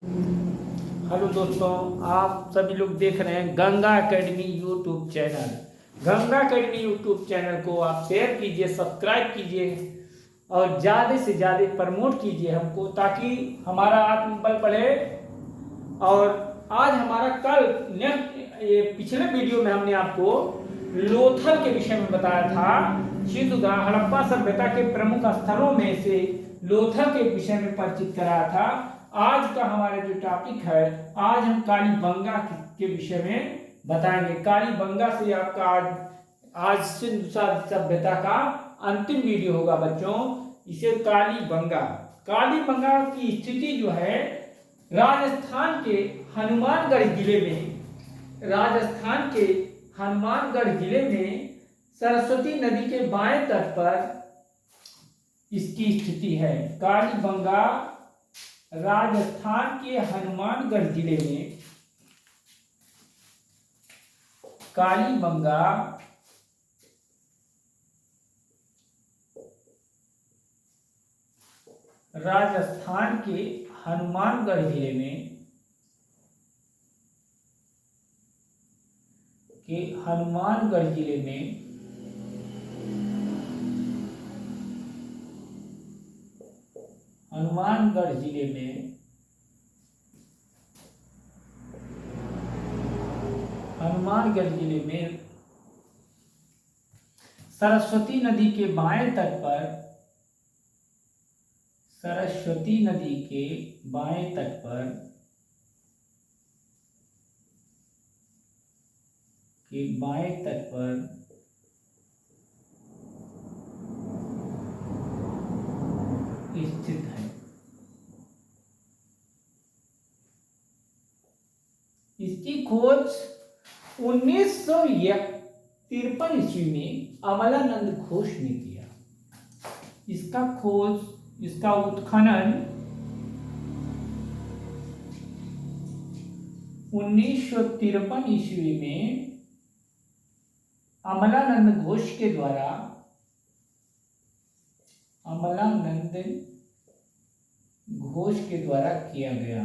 Hello दोस्तों, आप सभी लोग देख रहे हैं Ganga academy YouTube channel. Ganga academy YouTube channel को आप शेयर कीजिए, सब्सक्राइब कीजिए और ज़्यादा से ज़्यादा प्रमोट कीजिए हमको, ताकि हमारा आत्मबल बढ़े। और आज हमारा कल नेक्स्ट पिछले वीडियो में हमने आपको लोथल के विषय में बताया था। सिंधु हड़प्पा सभ्यता के प्रमुख स्थलों में से लोथल के विषय में परिचित कराया था। आज का हमारा जो टॉपिक है, आज हम कालीबंगा के विषय में बताएंगे। कालीबंगा से आपका आज सिंधु सभ्यता का अंतिम वीडियो होगा बच्चों। इसे कालीबंगा कालीबंगा की स्थिति जो है राजस्थान के हनुमानगढ़ जिले में, राजस्थान के हनुमानगढ़ जिले में सरस्वती नदी के बाएं तट पर इसकी स्थिति है। कालीबंगा राजस्थान के हनुमानगढ़ जिले में, कालीबंगा राजस्थान के हनुमानगढ़ जिले में हनुमानगढ़ जिले में हनुमानगढ़ जिले में हनुमानगढ़ जिले में सरस्वती नदी के बाएं तट पर, सरस्वती नदी के बाएं तट पर स्थित है। इसकी खोज 1953 ईस्वी में अमलानंद घोष ने किया। इसका उत्खनन 1953 ईस्वी में अमलानंद घोष के द्वारा किया गया।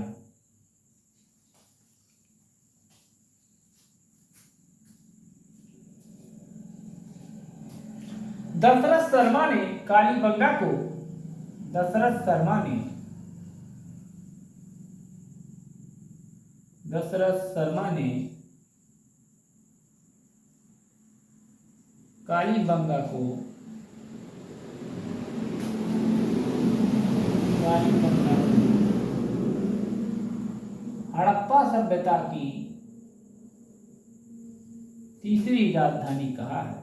दशरथ शर्मा ने कालीबंगा को दशरथ शर्मा ने कालीबंगा को हड़प्पा सभ्यता की तीसरी राजधानी कहा है।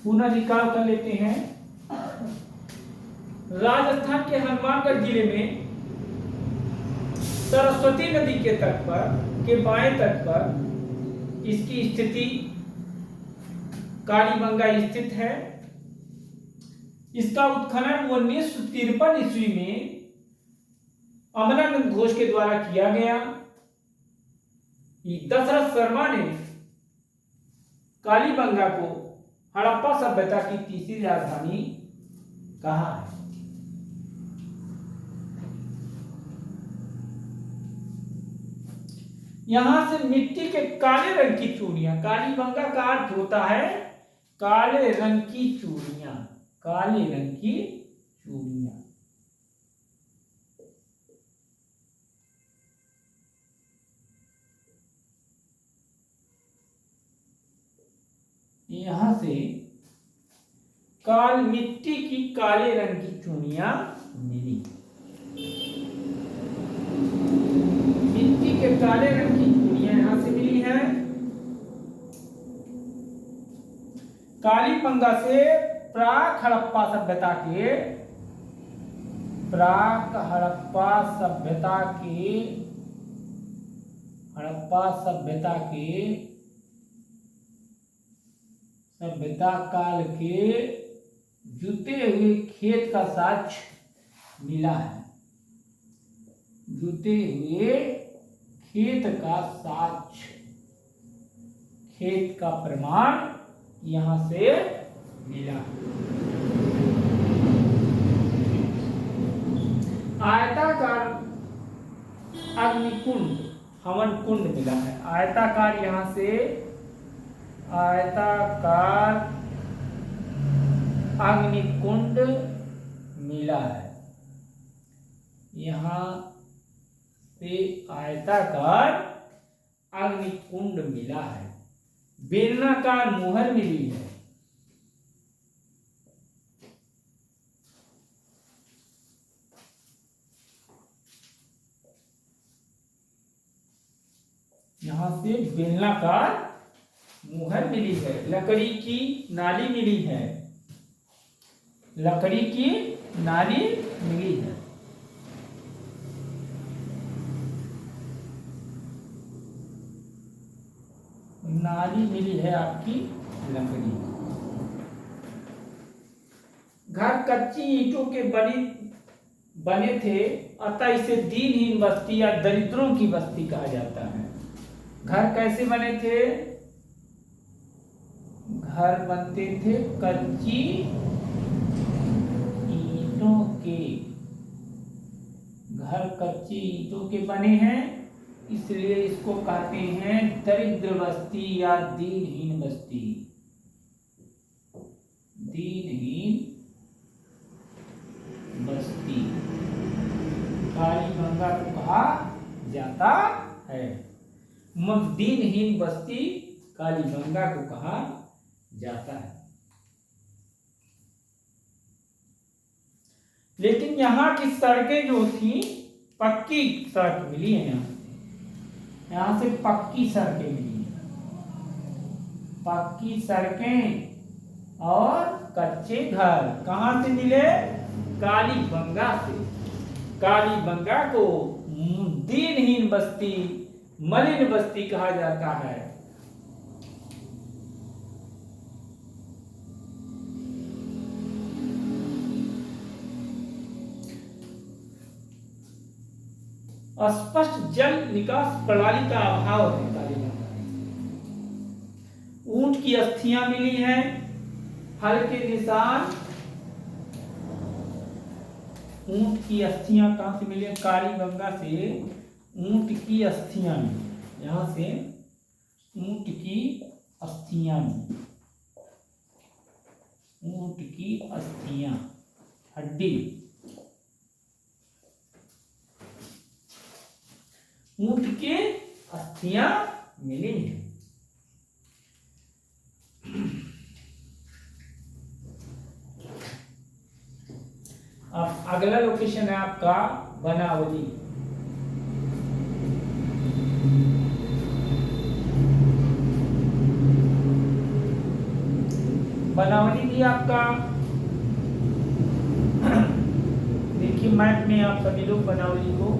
पुनर्विचार कर लेते हैं। राजस्थान के हनुमानगढ़ जिले में सरस्वती नदी के तट पर, के बाएं तट पर इसकी स्थिति कालीबंगा स्थित है। इसका उत्खनन 1953 ईस्वी में अमलानंद घोष के द्वारा किया गया। दशरथ शर्मा ने कालीबंगा को हड़प्पा सभ्यता की तीसरी राजधानी कहा है। यहां से मिट्टी के काले रंग की चूड़ियां, कालीबंगा का अर्थ होता है काले रंग की चूड़ियां, काले रंग की चूड़ियां। यहां से मिट्टी की काले रंग की चूड़ियां मिली। मिट्टी के काले रंग की चूड़ियां यहां से मिली हैं। कालीबंगा से प्राक हड़प्पा सभ्यता के सभ्यता काल के जुते हुए खेत का साक्ष्य मिला है। जुते हुए खेत का साक्ष्य, खेत का प्रमाण यहां से मिला। आयताकार अग्निकुंड हवन कुंड मिला है। आयताकार, यहां से आयताकार अग्निकुंड मिला है। यहां से आयताकार अग्निकुंड मिला है। बेलनाकार मोहर मिली है। यहां से बेलनाकार मोहर मिली है। लकड़ी की नाली मिली है। लकड़ी की नाली मिली है। नाली मिली है आपकी लकड़ी। घर कच्ची ईंटों के बने थे, अतः इसे दीनहीन बस्ती या दरिद्रों की बस्ती कहा जाता है। घर कैसे बने थे? घर बनते थे कच्ची ईंटों के। घर कच्ची ईंटों के बने हैं, इसलिए इसको कहते हैं दरिद्र बस्ती या दीनहीन बस्ती। दीनहीन बस्ती कालीबंगा को कहा जाता है। दीनहीन बस्ती कालीबंगा को कहा जाता है। लेकिन यहाँ की सड़कें जो थी, पक्की सड़क मिली है। यहाँ से पक्की सड़कें मिली है। पक्की सड़कें और कच्चे घर कहाँ से मिले? कालीबंगा से। कालीबंगा को दीनहीन बस्ती, मलिन बस्ती कहा जाता है। स्पष्ट जल निकास प्रणाली का अभाव है कालीबंगा में। ऊंट की अस्थियां मिली हैं। हल्के निशान। ऊंट की अस्थियां कहां से मिली? कालीबंगा से ऊंट की अस्थियां मिली। यहां से ऊंट की अस्थियां मिली। ऊंट की अस्थियां, हड्डी। ऊंट की अस्थियां मिली हैं। अब अगला लोकेशन है आपका बनावली। बनावली भी आपका, देखिए मैप में आप सभी लोग बनावली को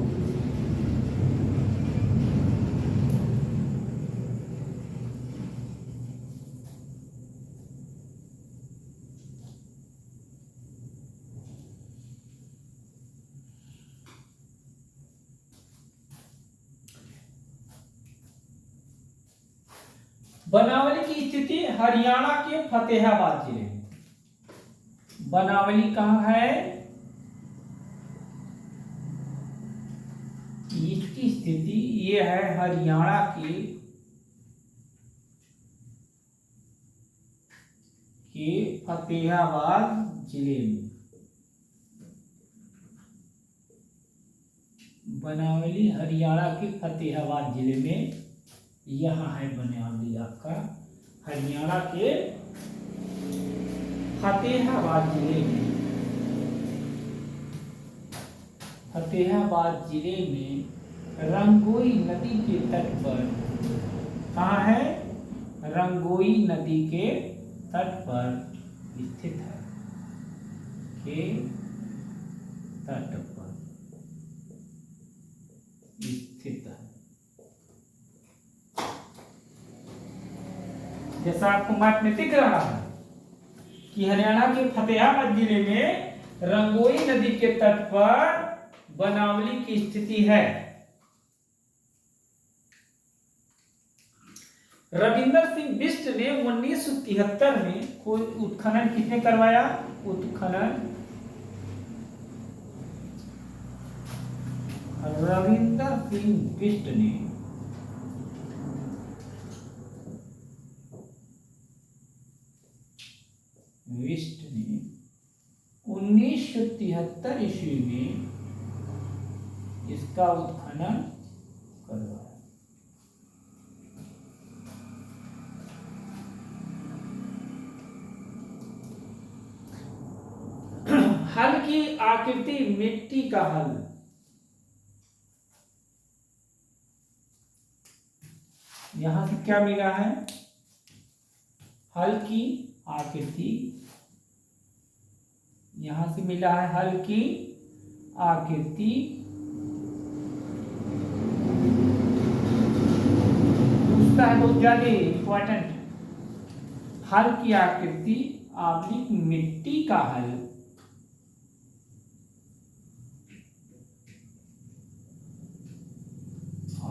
बनावली की स्थिति हरियाणा के फतेहाबाद जिले में। बनावली कहाँ है? इसकी स्थिति ये है हरियाणा के फतेहाबाद जिले में। बनावली हरियाणा के फतेहाबाद जिले में यहाँ है बनावली आपका हरियाणा के फतेहाबाद जिले में। फतेहाबाद जिले में रंगोई नदी के तट पर, कहाँ है? रंगोई नदी के तट पर स्थित है। के तट पर स्थित है। जैसा आपको मैप में दिख रहा है कि हरियाणा के फतेहाबाद जिले में रंगोई नदी के तट पर बनावली की स्थिति है। रविंदर सिंह बिष्ट ने 1973 में कोई उत्खनन किसने करवाया? उत्खनन रविंदर सिंह बिष्ट ने 1973 ईस्वी में इसका उत्खनन करवाया। हल की आकृति मिट्टी का हल। यहां से क्या मिला है? हल की आकृति, यहां से मिला है हल की आकृति पूछता है बहुत ज्यादा इंपॉर्टेंट। हल की आकृति आब्लिक मिट्टी का हल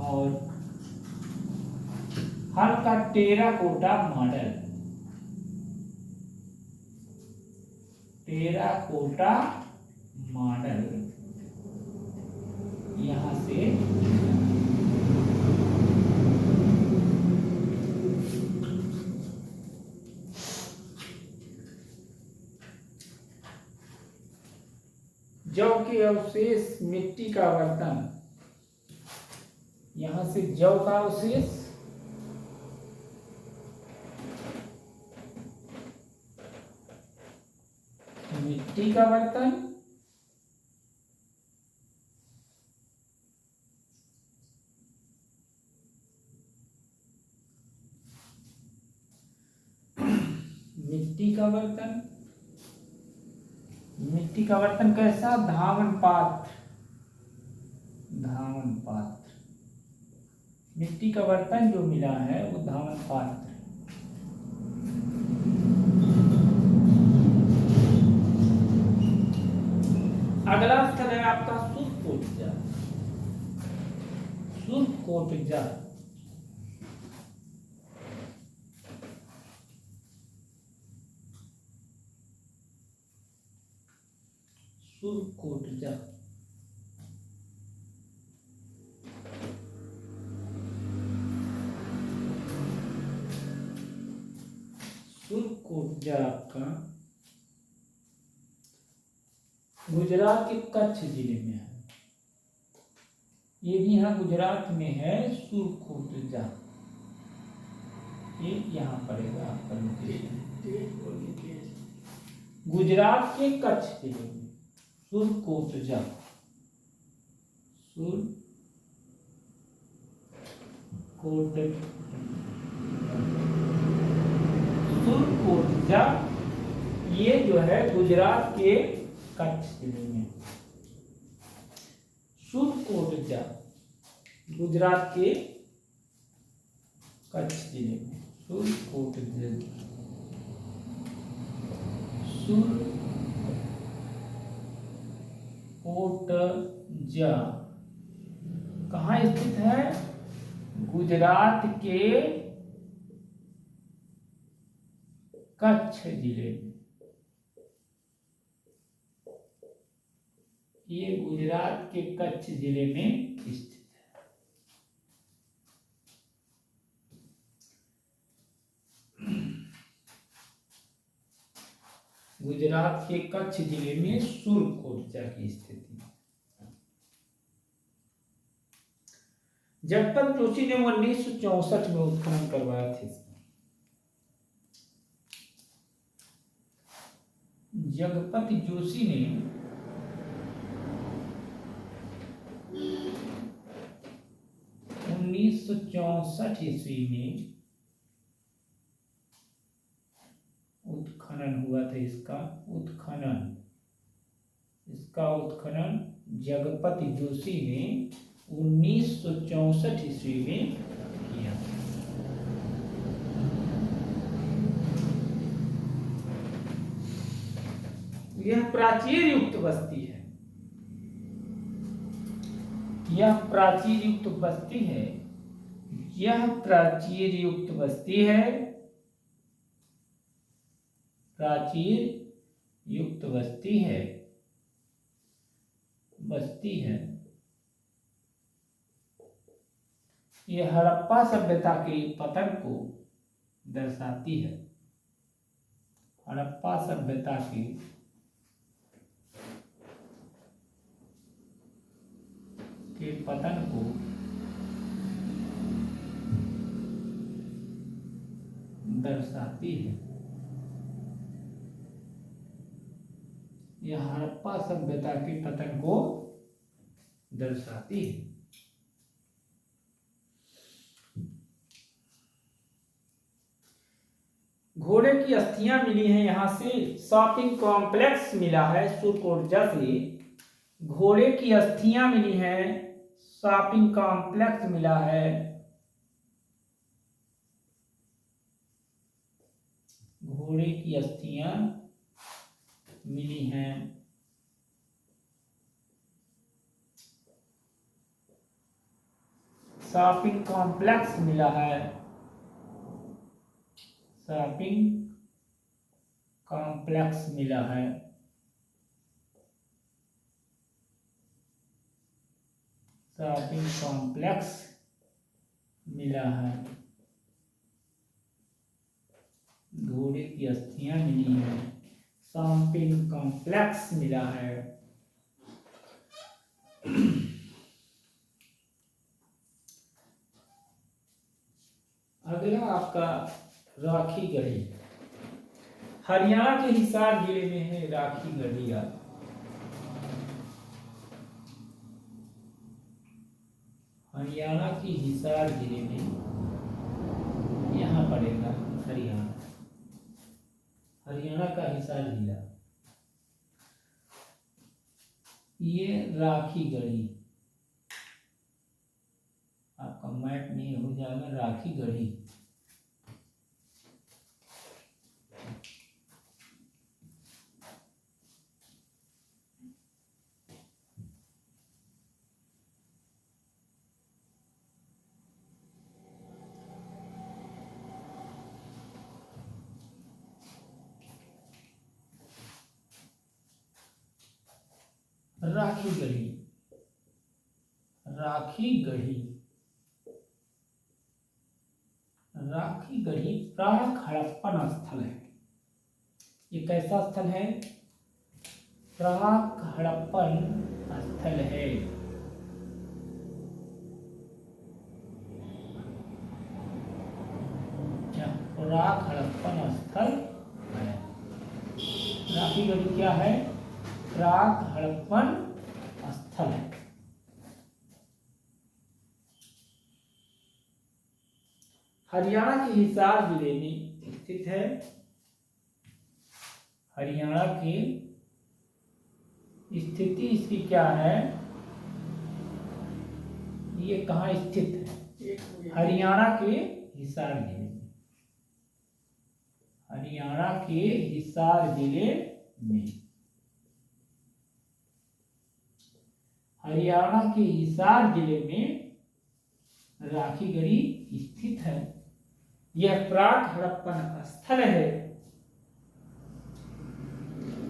और हल का टेराकोटा मॉडल, टेराकोटा मॉडल यहां से जौ के अवशेष मिट्टी का बर्तन, यहां से जौ का अवशेष मिट्टी का बर्तन मिट्टी का बर्तन, मिट्टी का बर्तन कैसा? धावन पात्र, धावन पात्र। मिट्टी का बर्तन जो मिला है वो धावन पात्र। अगला स्थल है आपका सुरकोटजा, सुरकोटजा। सुरकोटजा सुरकोटजा आपका गुजरात के कच्छ जिले में है। ये भी यहाँ गुजरात में है सुरकोटजा, ये यहाँ पड़ेगा आपका लोकेशन गुजरात के कच्छ जिले में सुरकोटजा, सुरकोटजा ये जो है गुजरात के कच्छ जिले में। सुरकोटजा गुजरात के कच्छ जिले में। सुरकोटजा, सुरकोटजा कहाँ स्थित है? गुजरात के कच्छ जिले में। ये गुजरात के कच्छ जिले में स्थित है। गुजरात के कच्छ जिले में सुरकोटजा की स्थिति। जगपत जोशी ने 1964 में उत्खनन करवाया था। जगपत जोशी ने 1964 ईस्वी में उत्खनन हुआ था। इसका उत्खनन जगपत जोशी ने 1964 ईस्वी में किया। यह प्राचीर युक्त बस्ती है, यह प्राचीर युक्त बस्ती है, यह प्राचीर युक्त बस्ती है, प्राचीर युक्त बस्ती है, बस्ती है। यह हड़प्पा सभ्यता के पतन को दर्शाती है, हड़प्पा सभ्यता के पतन को दर्शाती है। यह हड़प्पा सभ्यता के पतन को दर्शाती है। घोड़े की अस्थियां मिली हैं यहां से, शॉपिंग कॉम्प्लेक्स मिला है सुरकोटजा से, घोड़े की अस्थियां मिली हैं, शॉपिंग कॉम्प्लेक्स मिला है, घोड़े की अस्थियां मिली हैं, शॉपिंग कॉम्प्लेक्स मिला है, शॉपिंग कॉम्प्लेक्स मिला है, शॉपिंग कॉम्प्लेक्स मिला है, घोड़े की अस्थियां मिली है, शॉपिंग कॉम्प्लेक्स मिला है। अगला आपका राखी गढ़ी, हरियाणा के हिसार जिले में है राखी गढ़ी। हरियाणा की हिसार जिले में यहाँ पड़ेगा हरियाणा, हरियाणा का हिसार जिला। ये राखी गढ़ी आपका मैप नहीं हो जाएगा, राखी गढ़ी। राखी गढ़ी, राखी गढ़ी, राखी गढ़ी प्राक हड़प्पन स्थल है। ये कैसा स्थल है? प्राक हड़प्पन स्थल है। क्या प्राक हड़प्पन स्थल है? राखी गढ़ी क्या है? प्राक हड़प्पन स्थल है। हरियाणा के हिसार जिले में स्थित है। हरियाणा की स्थिति इसकी क्या है? ये कहाँ स्थित है? हरियाणा के हिसार जिले में, हरियाणा के हिसार जिले में, हरियाणा के हिसार जिले में राखी गढ़ी स्थित है। यह प्राक हड़प्पन स्थल है।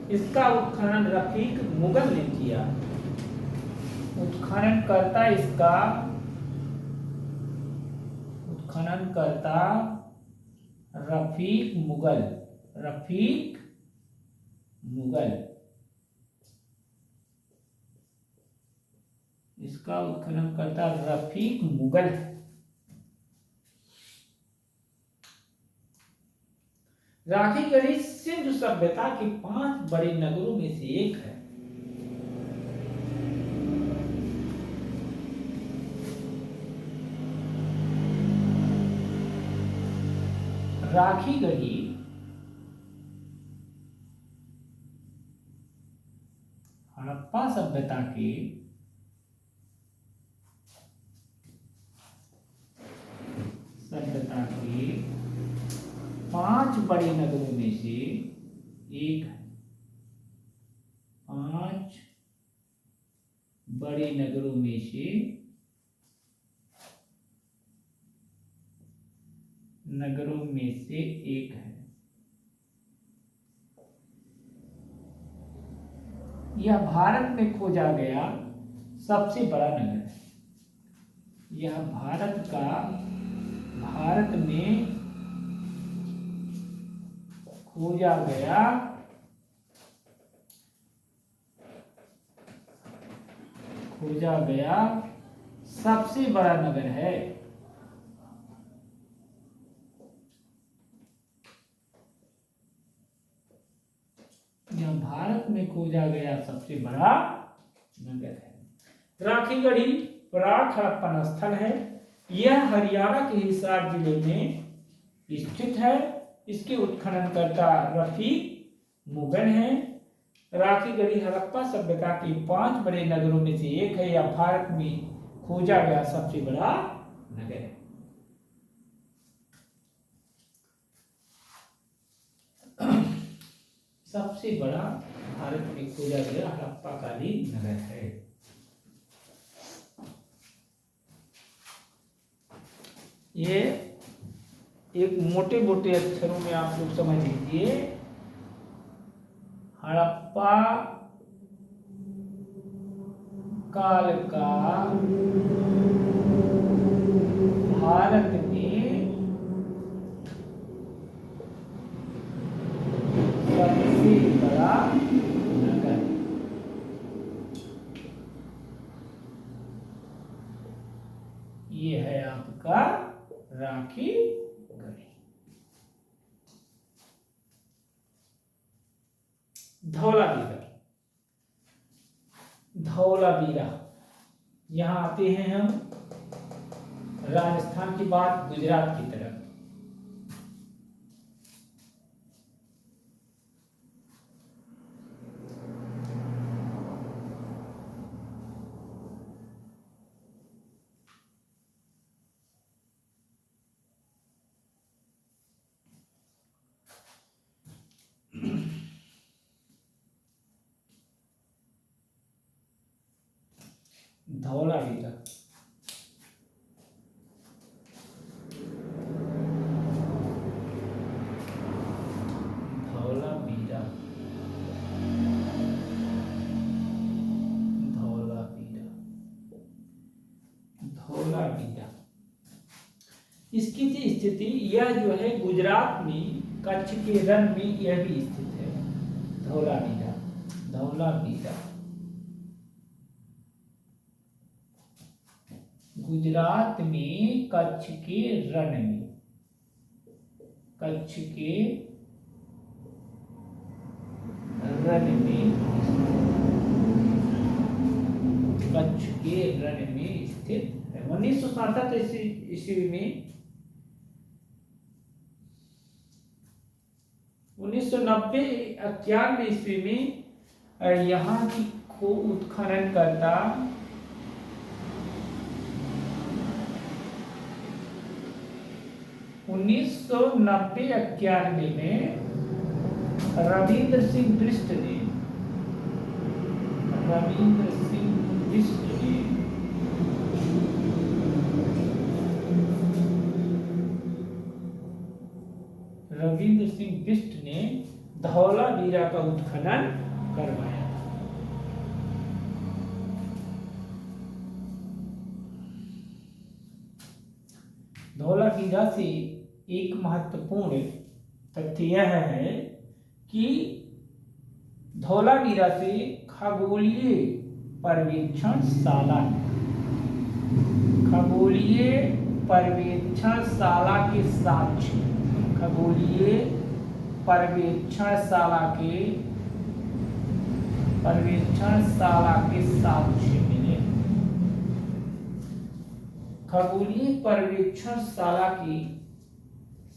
इसका उत्खनन रफीक मुगल ने किया। उत्खननकर्ता इसका, उत्खननकर्ता रफीक मुगल, रफीक मुगल, इसका उत्खननकर्ता रफीक मुगल है। राखी गढ़ी सिंधु सभ्यता के 5 बड़े नगरों में से एक है। राखी गढ़ी हड़प्पा सभ्यता के सभ्यता के 5 बड़े नगरों में से एक है। बड़े नगरों में से एक है। यह भारत में खोजा गया सबसे बड़ा नगर है। यह भारत में खोजा गया सबसे बड़ा नगर है। यह भारत में खोजा गया सबसे बड़ा नगर है। राखीगढ़ी प्राक हड़प्पन स्थल है। यह हरियाणा के हिसार जिले में स्थित है। इसके उत्खननकर्ता रफीक मुगल हैं। राखीगढ़ी हड़प्पा सभ्यता के 5 बड़े नगरों में से एक है। यह भारत में खोजा गया सबसे बड़ा नगर है। सबसे बड़ा भारत में खोजा गया हड़प्पा कालीन नगर है। ये एक मोटे मोटे अक्षरों में आप लोग समझ लीजिए। हड़प्पा काल का भारत में सबसे बड़ा नगर। ये है आपका राखीगढ़ी। धौलावीरा यहाँ आते हैं हम राजस्थान के बाद गुजरात की तरफ। धौलावीरा इसकी जो स्थिति यह जो है गुजरात में कच्छ के रण में यह भी स्थित है। धौलावीरा गुजरात में कच्छ के रण में स्थित है। 1967 ईस्वी में 1990-91 ईस्वी में यहाँ की उत्खनन करता उन्नीस सौ 90-91 में रविंद्र सिंह बिष्ट ने धौलावीरा का उत्खनन करवाया। धौलावीरा से एक महत्वपूर्ण तथ्य यह है कि धौलावीरा से खगोलीय पर्यवेक्षणशाला के साक्ष्य मिले। खगोलीय पर्यवेक्षणशाला के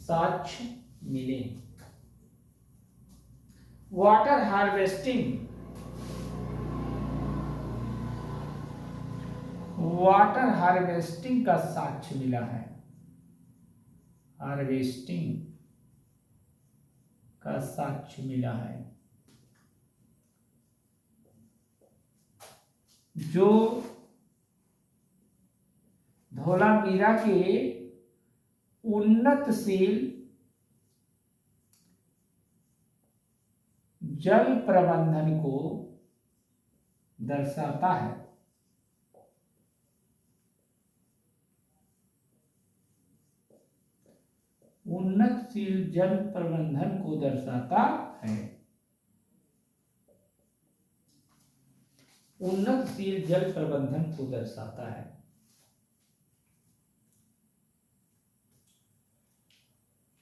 साक्ष्य मिले। वाटर हार्वेस्टिंग का साक्ष्य मिला है। जो धौलावीरा के उन्नतशील जल प्रबंधन को दर्शाता है। उन्नतशील जल प्रबंधन को दर्शाता है। उन्नतशील जल प्रबंधन को दर्शाता है।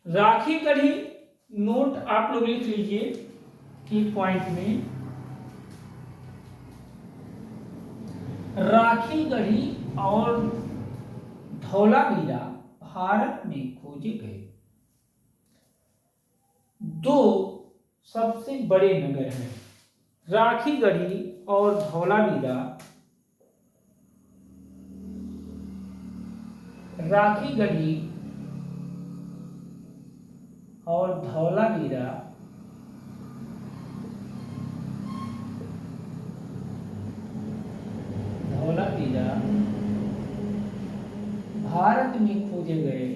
राखी गढ़ी, नोट आप लोग लिख लीजिए की पॉइंट में, राखी गढ़ी और धौलावीरा भारत में खोजे गए दो सबसे बड़े नगर हैं। राखी गढ़ी और धौलावीरा, राखी गढ़ी और धौलावीरा भारत में खोजे गए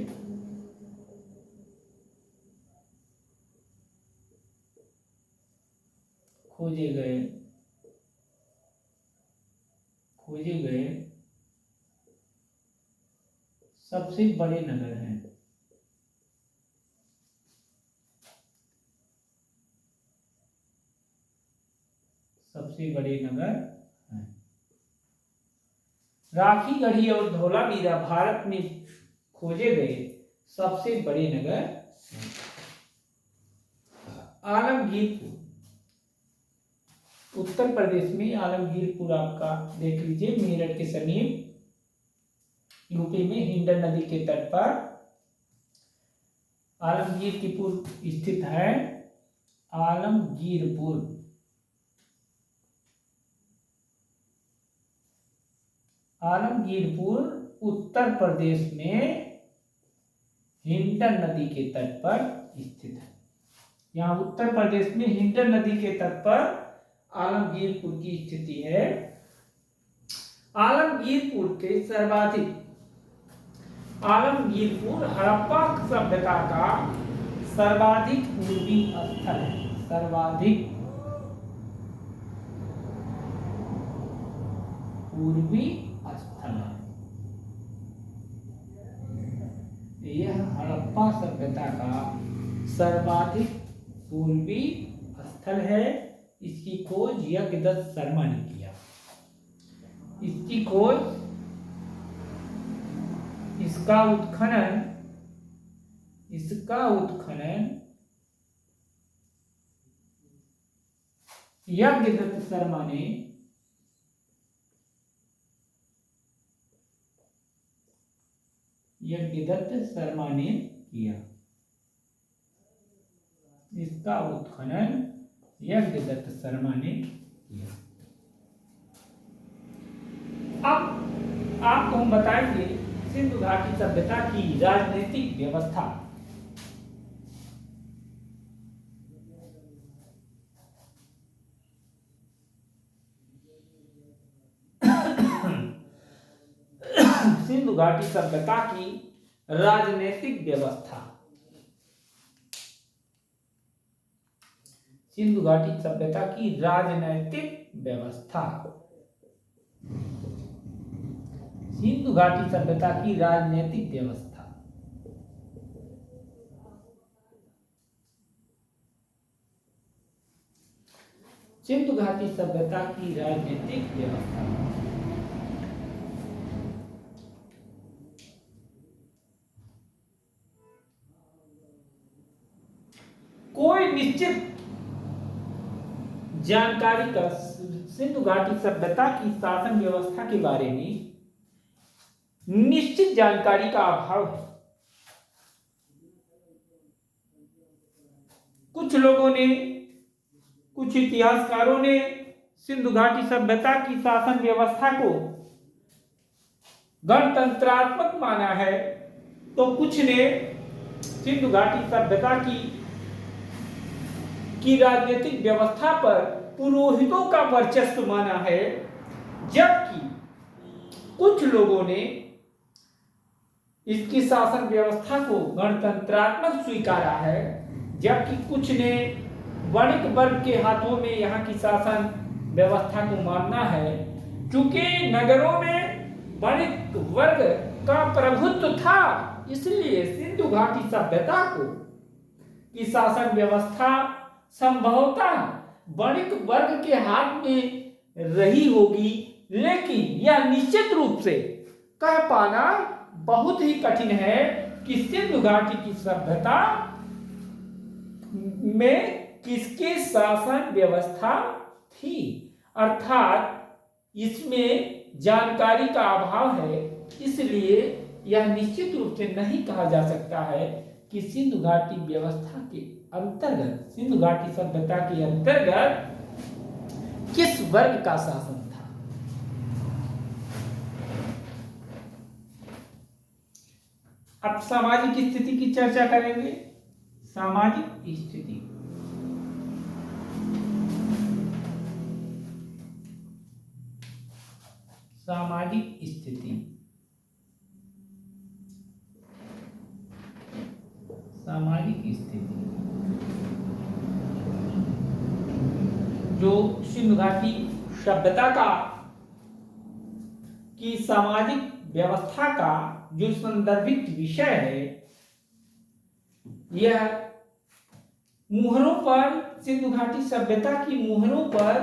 सबसे बड़े नगर हैं। सबसे बड़े नगर हैं। राखी गढ़ी और धौलावीरा भारत में खोजे गए सबसे बड़े नगर हैं। आलमगीरपुर, उत्तर प्रदेश में आलमगीरपुर आपका देख लीजिए, मेरठ के समीप, यूपी में हिंडन नदी के तट पर आलमगीरपुर स्थित है। आलमगीरपुर उत्तर प्रदेश में हिंडन नदी के तट पर स्थित है। यहाँ उत्तर प्रदेश में हिंडन नदी के तट पर आलमगीरपुर की स्थिति है। आलमगीरपुर हड़प्पा सभ्यता का सर्वाधिक पूर्वी स्थल है। सर्वाधिक पूर्वी स्थल है। यह हड़प्पा सभ्यता का सर्वाधिक पूर्वी स्थल है। इसकी खोज यज्ञदत्त शर्मा ने किया। इसकी खोज, इसका उत्खनन यज्ञदत्त शर्मा ने किया। इसका उत्खनन यज्ञदत्त शर्मा ने किया। अब आपको हम बताएंगे सिंधु घाटी सभ्यता की राजनीतिक व्यवस्था। सिंधु घाटी सभ्यता की राजनीतिक व्यवस्था। सिंधु घाटी सभ्यता की राजनीतिक व्यवस्था। सिंधु घाटी सभ्यता की राजनीतिक व्यवस्था। सिंधु घाटी सभ्यता की राजनीतिक व्यवस्था। कोई निश्चित जानकारी का सिंधु घाटी सभ्यता की शासन व्यवस्था के बारे में निश्चित जानकारी का अभाव है। कुछ लोगों ने, कुछ इतिहासकारों ने सिंधु घाटी सभ्यता की शासन व्यवस्था को गणतंत्रात्मक माना है, तो कुछ ने सिंधु घाटी सभ्यता की राजनीतिक व्यवस्था पर पुरोहितों का वर्चस्व माना है। जबकि कुछ लोगों ने इसकी शासन व्यवस्था को गणतंत्रात्मक स्वीकारा है, जबकि कुछ ने वणिक वर्ग के हाथों में यहाँ की शासन व्यवस्था को मानना है। चूंकि नगरों में वणिक वर्ग का प्रभुत्व था, इसलिए सिंधु घाटी सभ्यता को की शासन व्यवस्था संभवतः वणिक वर्ग के हाथ में रही होगी, लेकिन यह निश्चित रूप से कह पाना बहुत ही कठिन है कि सिंधु घाटी की सभ्यता में किसकी शासन व्यवस्था थी। अर्थात इसमें जानकारी का अभाव है, इसलिए यह निश्चित रूप से नहीं कहा जा सकता है कि सिंधु घाटी व्यवस्था के अंतर्गत, सिंधु घाटी सभ्यता के अंतर्गत किस वर्ग का शासन था। अब सामाजिक स्थिति की चर्चा करेंगे। सामाजिक स्थिति, सामाजिक स्थिति, सामाजिक स्थिति जो सिंधु घाटी सभ्यता का की सामाजिक व्यवस्था का जो संदर्भित विषय है, यह मुहरों पर, सिंधु घाटी सभ्यता की मुहरों पर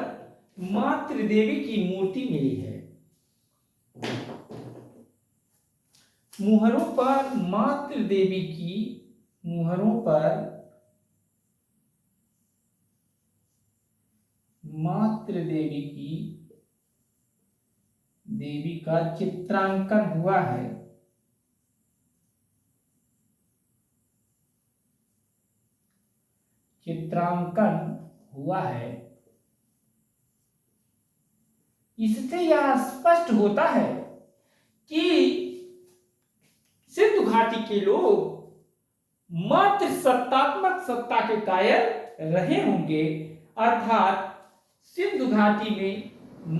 मातृ देवी की मूर्ति मिली है। मुहरों पर मातृ देवी की, मुहरों पर मातृ देवी की, देवी का चित्रांकन हुआ है। चित्रांकन हुआ है। इससे यह स्पष्ट होता है कि सिंधु घाटी के लोग मात्र सत्तात्मक सत्ता के कायल रहे होंगे, अर्थात सिंधु घाटी में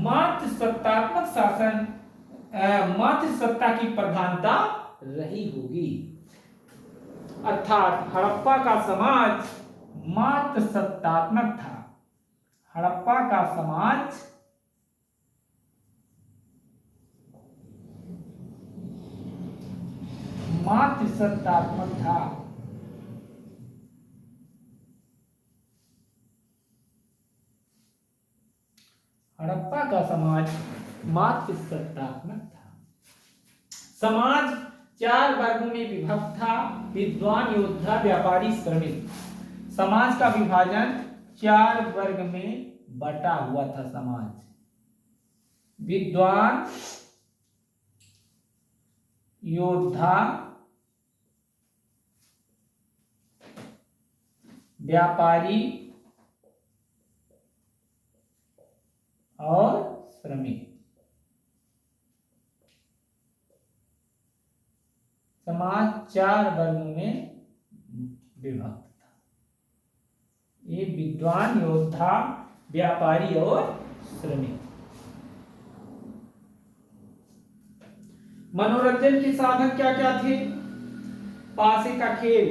मात्र सत्तात्मक शासन, मात्र सत्ता की प्रधानता रही होगी। अर्थात हड़प्पा का समाज मात्र सत्तात्मक था। हड़प्पा का समाज मात्र सत्तात्मक था। हड़प्पा का समाज मात्र सत्तात्मक था। समाज 4 वर्गों में विभक्त था: विद्वान, योद्धा, व्यापारी, श्रमिक। समाज का विभाजन 4 वर्ग में बटा हुआ था। समाज विद्वान, योद्धा, व्यापारी और श्रमिक। समाज 4 वर्गों में विभक्त था। ये विद्वान, योद्धा, व्यापारी और श्रमिक। मनोरंजन के साधन क्या क्या थे? पासे का खेल,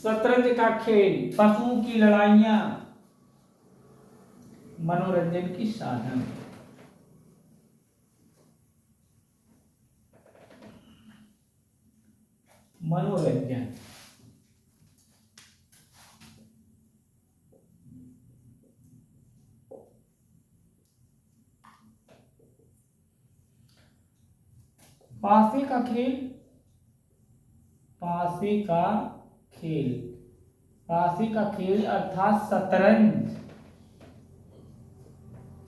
शतरंज का खेल, पशुओं की लड़ाइयां मनोरंजन की साधन। मनोरंजन पासे का खेल, पासे का खेल, पासे का खेल अर्थात शतरंज।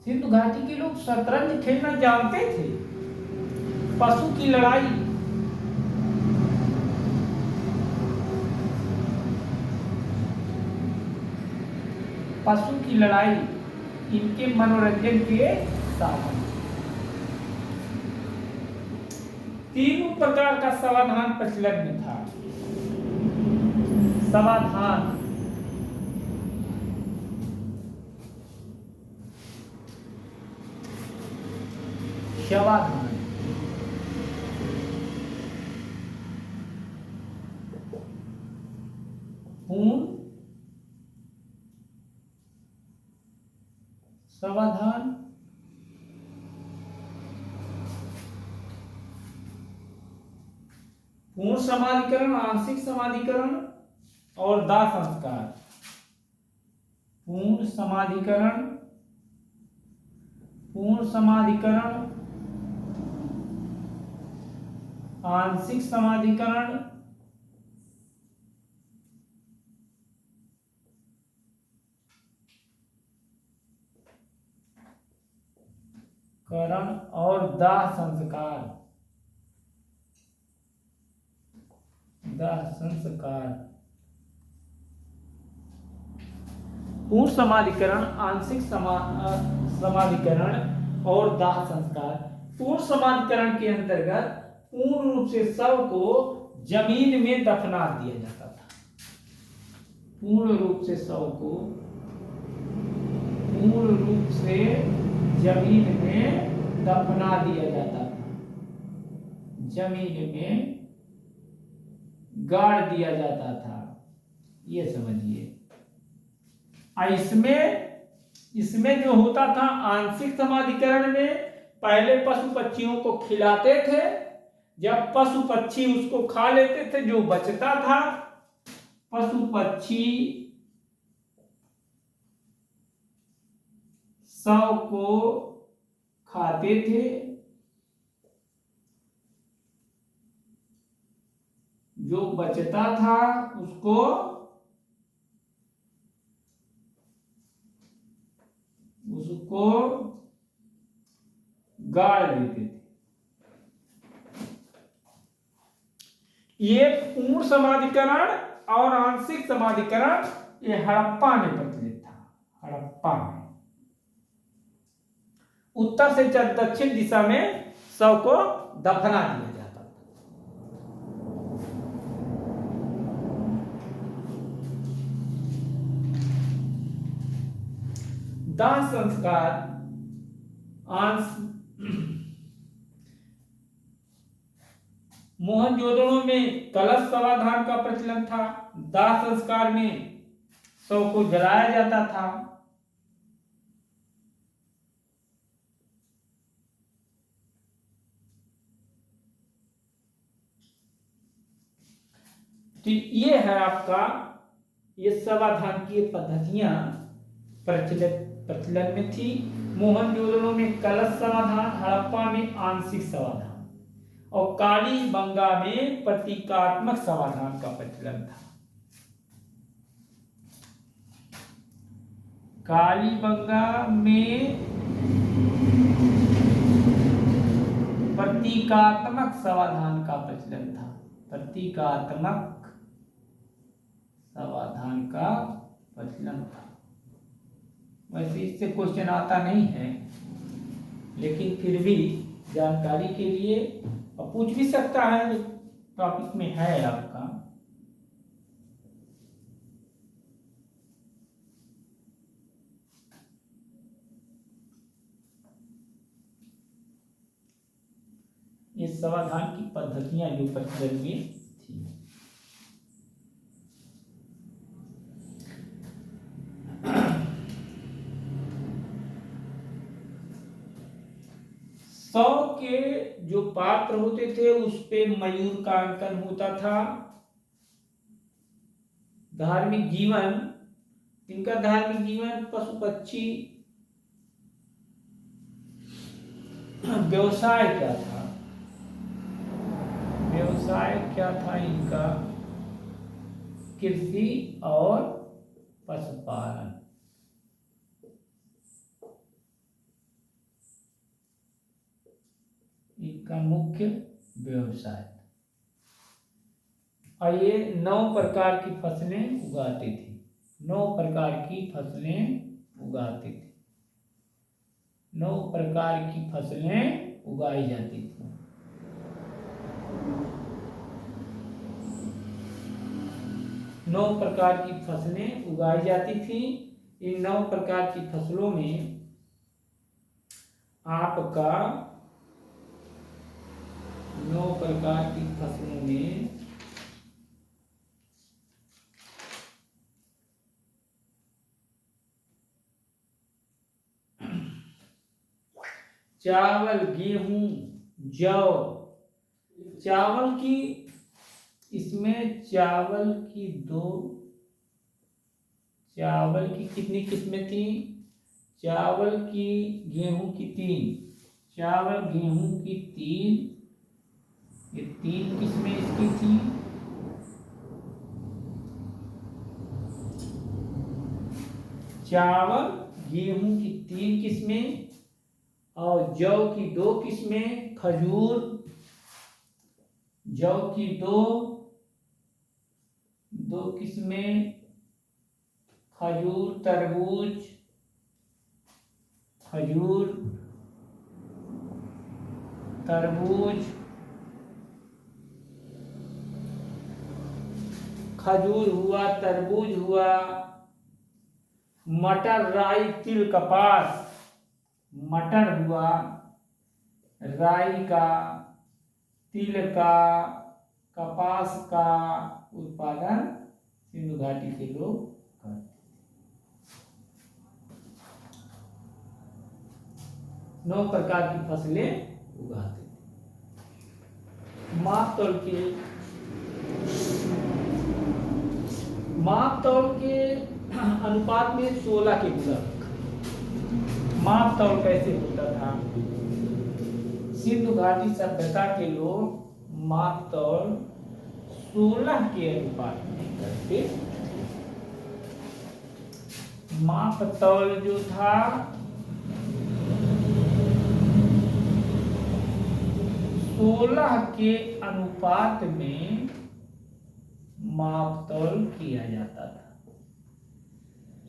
सिंधु घाटी के लोग शतरंज खेलना जानते थे। पशु की लड़ाई, पशु की लड़ाई इनके मनोरंजन के साधन। तीनों प्रकार का समाधान प्रचलन में था। समाधान, स्यवाधान। पूर्ण समाधान, पूर्ण समाधिकरण, आंशिक समाधिकरण और दाह संस्कार। पूर्ण समाधिकरण, पूर्ण समाधिकरण, आंशिक समाधिकरण करण और दाह संस्कार। दाह संस्कार, पूर्ण समाधिकरण, आंशिक समाधिकरण और दाह संस्कार। पूर्ण समाधिकरण के अंतर्गत पूर्ण रूप से शव को जमीन में दफना दिया जाता था। पूर्ण रूप से शव को, पूर्ण रूप से जमीन में दफना दिया जाता था, जमीन में गाड़ दिया जाता था, ये समझिए। इसमें जो होता था आंशिक समाधिकरण में, पहले पशु पक्षियों को खिलाते थे, जब पशु पक्षी उसको खा लेते थे, जो बचता था पशु पक्षी शव को खाते थे, जो बचता था उसको गाड़ देते थे। ये पूर्ण समाधिकरण और आंशिक समाधिकरण ये हड़प्पा में प्रचलित था। हड़प्पा में उत्तर से दक्षिण दिशा में शव को दफना दिया जाता था। दाह संस्कार, मोहनजोदड़ो में कलश समाधान का प्रचलन था। दाह संस्कार में शव को जलाया जाता था। तो ये है आपका, ये समाधान की पद्धतियां प्रचलन में थी। मोहनजोदड़ो में कलश समाधान, हड़प्पा में आंशिक समाधान और कालीबंगा में प्रतीकात्मक समाधान का प्रचलन था। कालीबंगा में प्रतीकात्मक समाधान का प्रचलन था। प्रतीकात्मक समाधान का प्रचलन था। वैसे इससे क्वेश्चन आता नहीं है, लेकिन फिर भी जानकारी के लिए और पूछ भी सकता है, टॉपिक में है आपका। इस समाधान की पद्धतियां जो प्रचलन में थी। शव के जो पात्र होते थे उस पे मयूर का अंकन होता था। धार्मिक जीवन, इनका धार्मिक जीवन पशु पक्षी, व्यवसाय क्या था? व्यवसाय क्या था इनका? कृषि और पशुपालन। इनका मुख्य व्यवसाय। और ये 9 प्रकार की फसलें उगाते थे। 9 प्रकार की फसलें उगाते थे। 9 प्रकार की फसलें उगाई जाती थी। नौ प्रकार की फसलें उगाई जाती थी। इन 9 प्रकार की फसलों में आपका 9 प्रकार की फसलों में चावल, गेहूं, जौ। चावल की, इसमें चावल की कितनी किस्में थी? चावल की, गेहूं की 3, चावल गेहूं की 3, ये 3 किस्में इसकी थी। चावल गेहूं की 3 किस्में और जौ की 2 किस्में, खजूर, जौ की 2 किस्में, खजूर, तरबूज, खजूर हुआ, तरबूज हुआ, मटर, राई, तिल, कपास। मटर हुआ, राई का, तिल का, कपास का उत्पादन सिंधु घाटी के लोग करते। 9 प्रकार की फसलें उगाते थे। माप तौल के अनुपात में 16 के गुणक। माप तौल कैसे होता था? सिंधु घाटी सभ्यता के लोग माप तौल 16 के अनुपात में करते। माप तौल जो था 16 के अनुपात में माप तौल किया जाता था।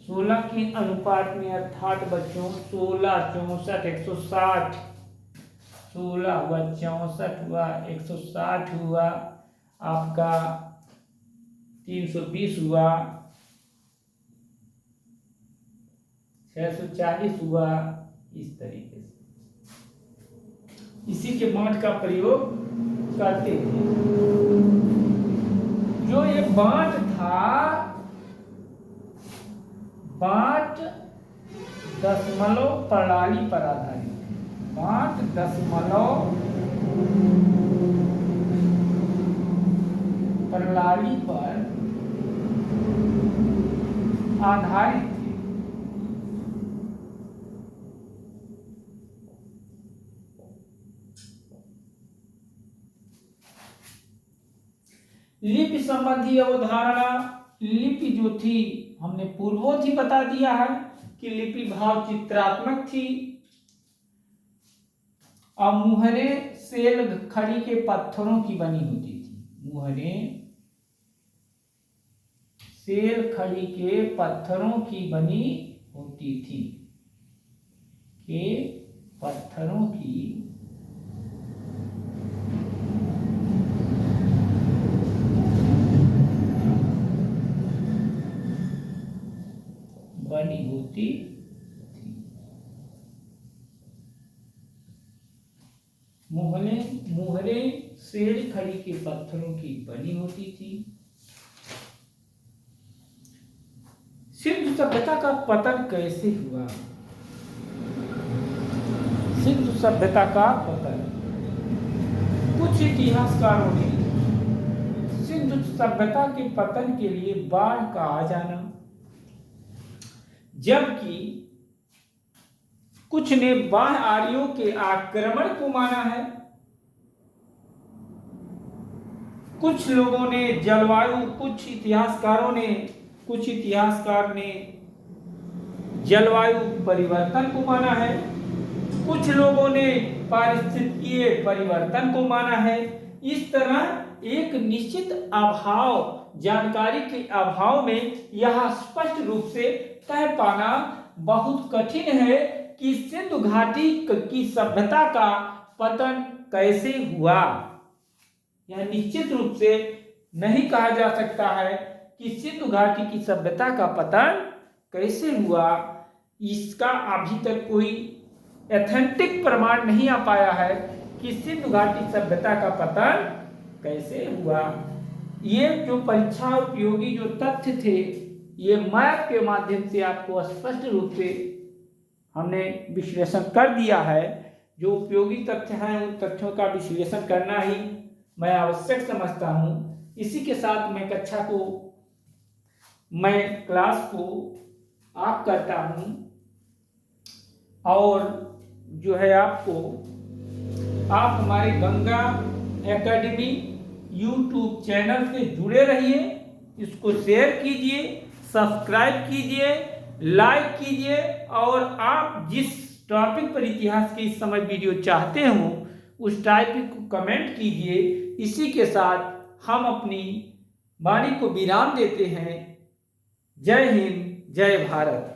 16 के अनुपात में अर्थात बच्चों 16, 64, 160, 16 हुआ, 64 हुआ, 160 हुआ, आपका 320 हुआ, 640 हुआ, इस तरीके से इसी के बांट का प्रयोग करते थे। जो ये बांट था, बांट दशमलव प्रणाली पर आधारित है। बांट दशमलव प्रणाली पर आधारित है। लिपि संबंधी अवधारणा। लिपि जो थी, हमने पूर्वोत ही बता दिया है कि लिपि भाव चित्रात्मक थी और मुहरे सेल खड़ी के पत्थरों की बनी होती थी। मुहरे सेल खड़ी के पत्थरों की बनी होती थी। के पत्थरों की बनी होती थी। मुहरे सेल खड़ी के पत्थरों की बनी होती थी। सिंधु सभ्यता का पतन कैसे हुआ? सिंधु सभ्यता का पतन, कुछ इतिहासकारों ने सिंधु सभ्यता के पतन के लिए बाढ़ का आ जाना, जबकि कुछ ने बाह्य आर्यों के आक्रमण को माना है। कुछ लोगों ने कुछ इतिहासकार ने जलवायु परिवर्तन को माना है। कुछ लोगों ने पारिस्थितिकीय परिवर्तन को माना है। इस तरह एक निश्चित जानकारी के अभाव में यह स्पष्ट रूप से तय पाना बहुत कठिन है कि सिंधु घाटी की सभ्यता का पतन कैसे हुआ। यह निश्चित रूप से नहीं कहा जा सकता है कि सिंधु घाटी की सभ्यता का पतन कैसे हुआ। इसका अभी तक कोई ऑथेंटिक प्रमाण नहीं आ पाया है कि सिंधु घाटी सभ्यता का पतन कैसे हुआ। ये जो परीक्षा उपयोगी जो तथ्य थे, ये मैप के माध्यम से आपको स्पष्ट रूप से हमने विश्लेषण कर दिया है। जो उपयोगी तथ्य हैं उन तथ्यों का विश्लेषण करना ही मैं आवश्यक समझता हूँ। इसी के साथ मैं क्लास को ऑफ करता हूँ और जो है आप हमारे गंगा एकेडमी YouTube चैनल से जुड़े रहिए, इसको शेयर कीजिए, सब्सक्राइब कीजिए, लाइक कीजिए और आप जिस टॉपिक पर इतिहास के इस समय वीडियो चाहते हो उस टॉपिक को कमेंट कीजिए। इसी के साथ हम अपनी वाणी को विराम देते हैं। जय हिंद, जय भारत।